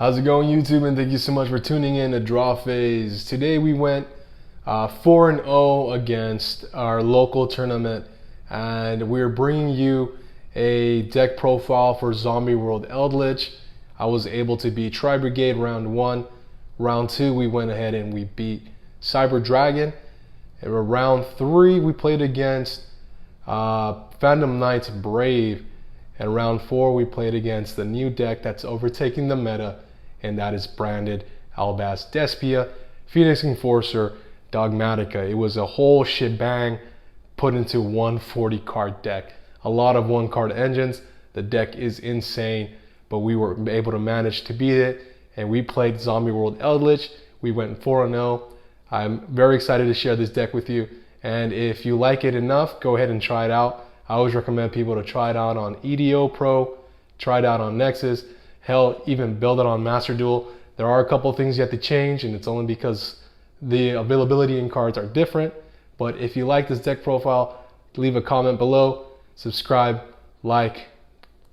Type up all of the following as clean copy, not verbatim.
How's it going, YouTube? And thank you so much for tuning in to Draw Phase. Today we went 4-0 against our local tournament, and we're bringing you a deck profile for Zombie World Eldlich. I was able to beat Tri-Brigade round 1. Round 2 we went ahead and we beat Cyber Dragon. And round 3 we played against Phantom Knights Brave. And round 4 we played against the new deck that's overtaking the meta, and that is branded Albaz Despia, Phoenix Enforcer, Dogmatika. It was a whole shebang put into one 40 card deck. A lot of 1-card engines. The deck is insane, but we were able to manage to beat it, and we played Zombie World Eldlich. We went 4-0. I'm very excited to share this deck with you, and if you like it enough, go ahead and try it out. I always recommend people to try it out on edopro, try it out on Nexus, hell, even build it on Master Duel. There are a couple of things you have to change, and it's only because the availability in cards are different. But if you like this deck profile, leave a comment below, subscribe, like.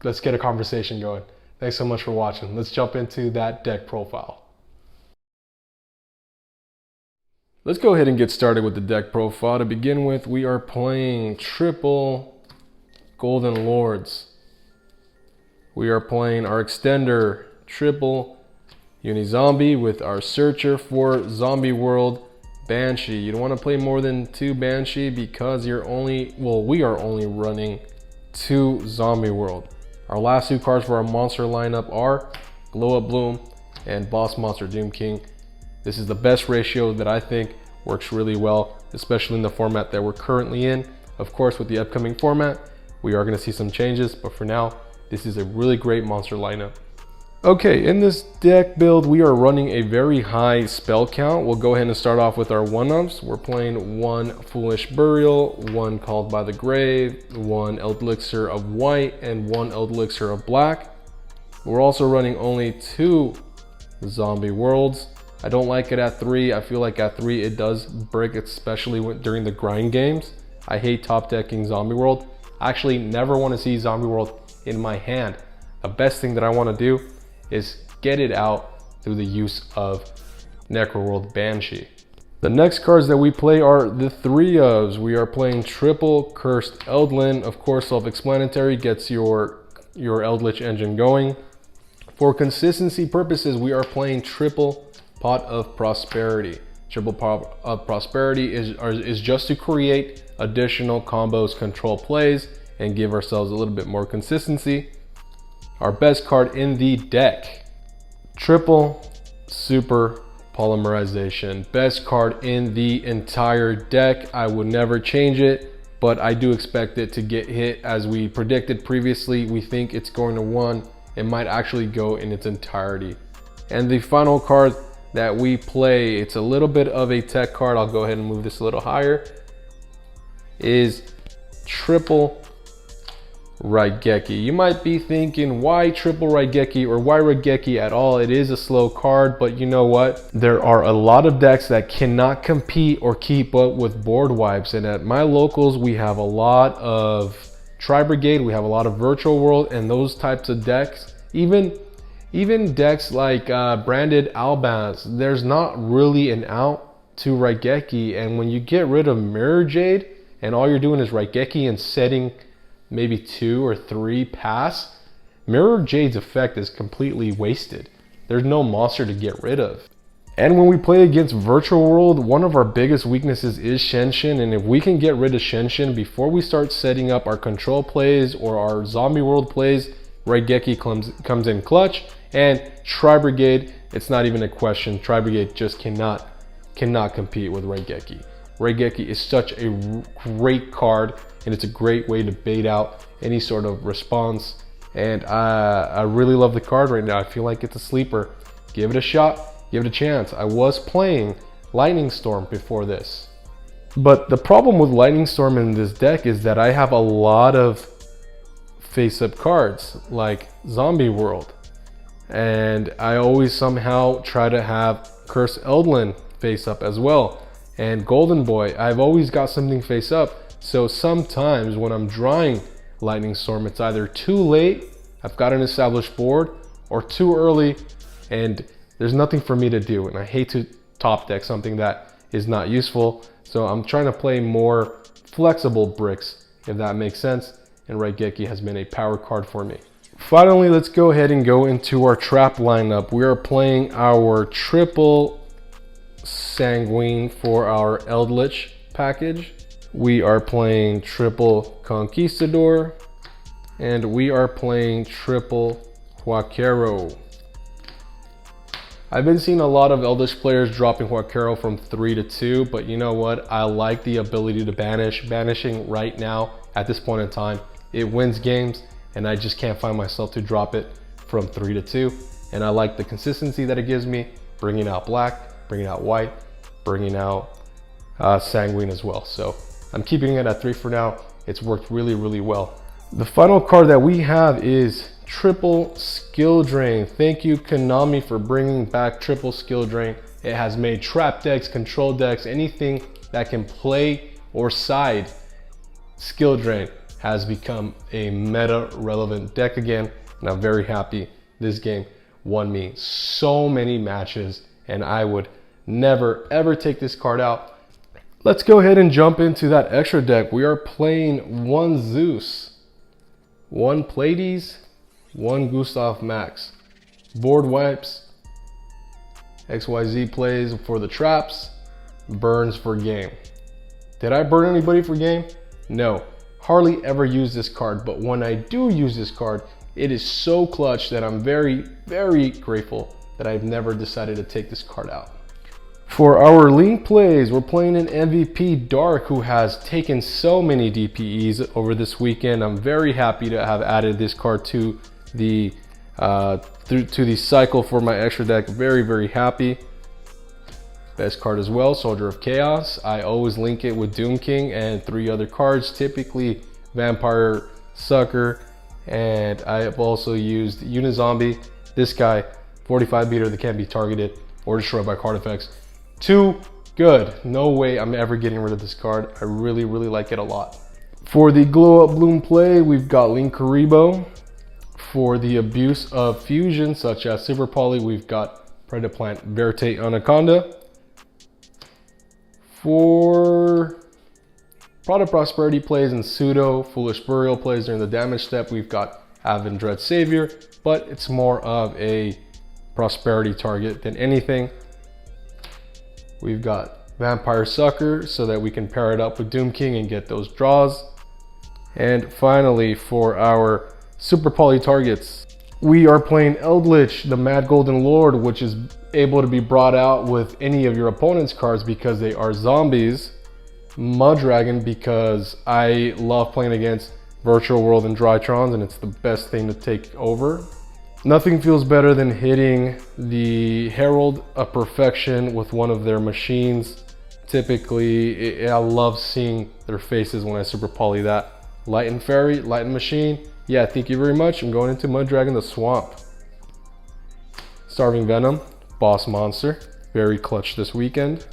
Let's get a conversation going. Thanks so much for watching. Let's jump into that deck profile. Let's go ahead and get started with the deck profile. To begin with, we are playing triple Golden Lords. We are playing our extender triple Uni-Zombie with our searcher for Zombie World Banshee. You don't want to play more than 2 Banshee because we are only running 2 Zombie World. Our last 2 cards for our monster lineup are Glow Up Bloom and Boss Monster Doom King. This is the best ratio that I think works really well, especially in the format that we're currently in. Of course, with the upcoming format, we are going to see some changes, but for now, this is a really great monster lineup. Okay, in this deck build, we are running a very high spell count. We'll go ahead and start off with our 1-ups. We're playing 1 Foolish Burial, 1 Called by the Grave, 1 Elixir of White, and 1 Elixir of Black. We're also running only 2 Zombie Worlds. I don't like it at 3. I feel like at 3 it does break, especially during the grind games. I hate top decking Zombie World. I actually never want to see Zombie World in my hand. The best thing that I want to do is get it out through the use of Necroworld Banshee. The next cards that we play are the 3-ofs. We are playing triple Cursed Eldlin. Of course, self-explanatory, gets your Eldlich engine going. For consistency purposes, we are playing triple Pot of Prosperity. Triple Pot of Prosperity is just to create additional combos, control plays, and give ourselves a little bit more consistency. Our best card in the deck, triple Super Polymerization. Best card in the entire deck. I would never change it, but I do expect it to get hit. As we predicted previously, we think it's going to 1. It might actually go in its entirety. And the final card that we play, it's a little bit of a tech card. I'll go ahead and move this a little higher, is triple Raigeki. You might be thinking, why triple Raigeki, or why Raigeki at all? It is a slow card, but you know what? There are a lot of decks that cannot compete or keep up with board wipes, and at my locals we have a lot of Tri-Brigade, we have a lot of Virtual World, and those types of decks. Even decks like branded Albaz, there's not really an out to Raigeki, and when you get rid of Mirror Jade and all you're doing is Raigeki and setting maybe 2 or 3 pass, Mirror Jade's effect is completely wasted. There's no monster to get rid of. And when we play against Virtual World, one of our biggest weaknesses is Shenshin, and if we can get rid of Shenshin before we start setting up our control plays or our Zombie World plays, Raigeki comes in clutch. And Tri-Brigade, it's not even a question. Tri-Brigade just cannot compete with Raigeki. Raigeki is such a great card, and it's a great way to bait out any sort of response. And I really love the card right now. I feel like it's a sleeper. Give it a shot, give it a chance. I was playing Lightning Storm before this, but the problem with Lightning Storm in this deck is that I have a lot of face-up cards like Zombie World, and I always somehow try to have Cursed Eldlin face up as well, and Golden Boy. I've always got something face up, so sometimes when I'm drawing Lightning Storm, it's either too late, I've got an established board, or too early, and there's nothing for me to do, and I hate to top deck something that is not useful. So I'm trying to play more flexible bricks, if that makes sense, and Raigeki has been a power card for me. Finally, let's go ahead and go into our trap lineup. We are playing our triple sanguine for our Eldlich package. We are playing triple conquistador, and we are playing triple Huaquero. I've been seeing a lot of Eldlich players dropping Huaquero from 3 to 2, but you know what? I like the ability to banish. Banishing right now, at this point in time, it wins games, and I just can't find myself to drop it from 3 to 2. And I like the consistency that it gives me, bringing out black, bringing out white, bringing out sanguine as well. So I'm keeping it at 3 for now. It's worked really, really well. The final card that we have is triple skill drain. Thank you Konami for bringing back triple skill drain. It has made trap decks, control decks, anything that can play or side skill drain has become a meta relevant deck again, and I'm very happy. This game won me so many matches, and I would never ever take this card out. Let's go ahead and jump into that extra deck. We are playing 1 Zeus, 1 Pleiades, 1 Gustav Max. Board wipes, XYZ plays for the traps, burns for game. Did I burn anybody for game? No, hardly ever use this card, but when I do use this card, it is so clutch that I'm very, very grateful that I've never decided to take this card out. For our link plays, we're playing an MVP Dark who has taken so many DPEs over this weekend. I'm very happy to have added this card to the cycle for my extra deck. Very, very happy. Best card as well, Soldier of Chaos. I always link it with Doom King and 3 other cards, typically Vampire Sucker, and I have also used Unizombie. This guy, 45 meter that can't be targeted or destroyed by card effects. Too good. No way I'm ever getting rid of this card. I really, really like it a lot. For the Glow Up Bloom play, we've got Linkuriboh. For the abuse of fusion, such as Super Poly, we've got Predaplant Verte Anaconda. For Product Prosperity plays and Pseudo Foolish Burial plays during the damage step, we've got Avendread Savior, but it's more of a prosperity target than anything. We've got Vampire Sucker so that we can pair it up with Doom King and get those draws. And finally, for our Super Poly targets, we are playing Eldlich, the Mad Golden Lord, which is able to be brought out with any of your opponent's cards because they are zombies. Mud Dragon, because I love playing against Virtual World and Drytrons, and it's the best thing to take over. Nothing feels better than hitting the Herald of Perfection with one of their machines. Typically, I love seeing their faces when I Super Poly that. Light Fairy, Light Machine. Yeah, thank you very much. I'm going into Mud Dragon the Swamp. Starving Venom, Boss Monster. Very clutch this weekend.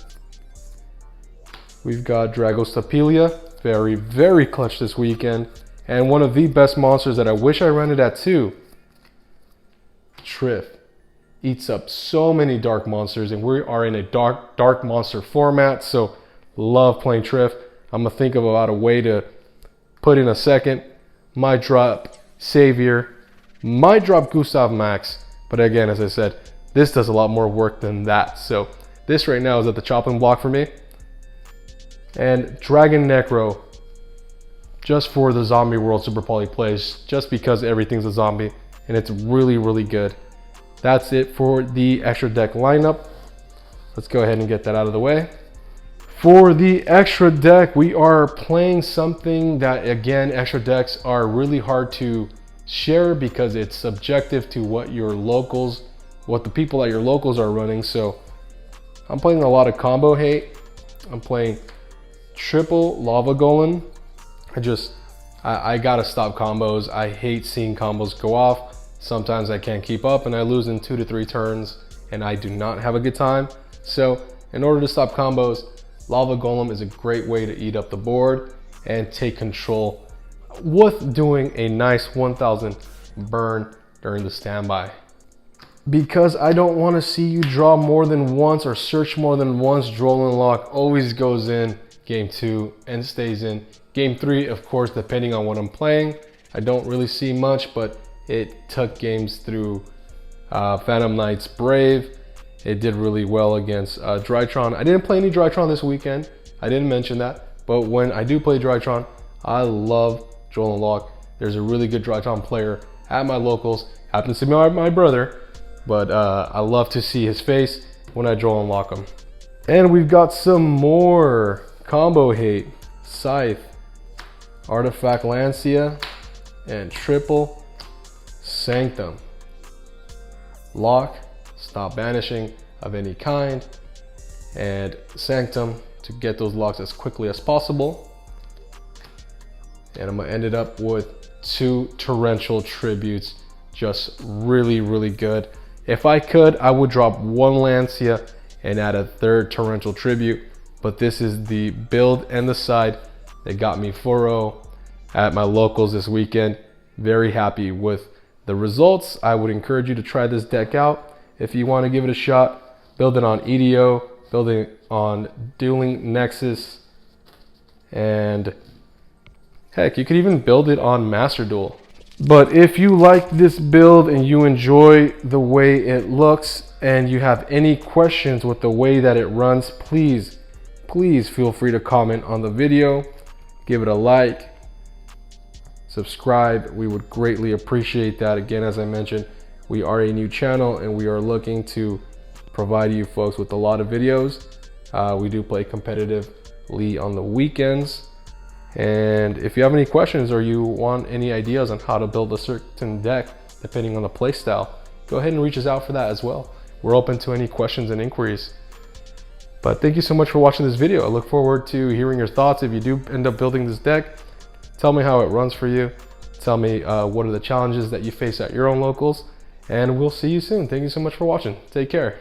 We've got Dragostapelia. Very, very clutch this weekend. And one of the best monsters that I wish I ran it at too. Triff. Eats up so many dark monsters, and we are in a dark monster format, so love playing Triff. I'm gonna think about a way to put in a second. Might drop Savior, might drop Gustav Max, but again, as I said, this does a lot more work than that. So this right now is at the chopping block for me. And Dragon Necro, just for the Zombie World Super Poly plays, just because everything's a zombie, and it's really, really good. That's it for the extra deck lineup. Let's go ahead and get that out of the way. For the extra deck, we are playing something that, again, extra decks are really hard to share because it's subjective to what the people at your locals are running. So I'm playing a lot of combo hate. I'm playing triple Lava Golem. I gotta stop combos. I hate seeing combos go off. Sometimes I can't keep up and I lose in 2 to 3 turns and I do not have a good time. So in order to stop combos, Lava Golem is a great way to eat up the board and take control with doing a nice 1000 burn during the standby. because I don't want to see you draw more than once or search more than once. Droll and Lock always goes in game 2 and stays in. Game 3, of course, depending on what I'm playing. I don't really see much, but it took games through Phantom Knights Brave. It did really well against Drytron. I didn't play any Drytron this weekend. I didn't mention that, but when I do play Drytron, I love Droll and Lock. There's a really good Drytron player at my locals. Happens to be my brother, but I love to see his face when I Droll and Lock him. And we've got some more combo hate. Scythe, Artifact Lancia, and triple Sanctum. Lock, stop banishing of any kind, and Sanctum to get those locks as quickly as possible. And I'm gonna end it up with 2 torrential tributes. Just really, really good. If I could, I would drop 1 Lancia and add a 3rd torrential tribute, but this is the build and the side that got me 4-0 at my locals this weekend. Very happy with the results. I would encourage you to try this deck out. If you want to give it a shot, build it on yugioh, build it on Dueling Nexus, and heck, you could even build it on Master Duel. But if you like this build and you enjoy the way it looks and you have any questions with the way that it runs, please feel free to comment on the video, give it a like, subscribe. We would greatly appreciate that. Again, as I mentioned, we are a new channel and we are looking to provide you folks with a lot of videos. We do play competitively on the weekends. And if you have any questions or you want any ideas on how to build a certain deck, depending on the play style, go ahead and reach us out for that as well. We're open to any questions and inquiries. But thank you so much for watching this video. I look forward to hearing your thoughts. If you do end up building this deck, tell me how it runs for you. Tell me what are the challenges that you face at your own locals, and we'll see you soon. Thank you so much for watching. Take care.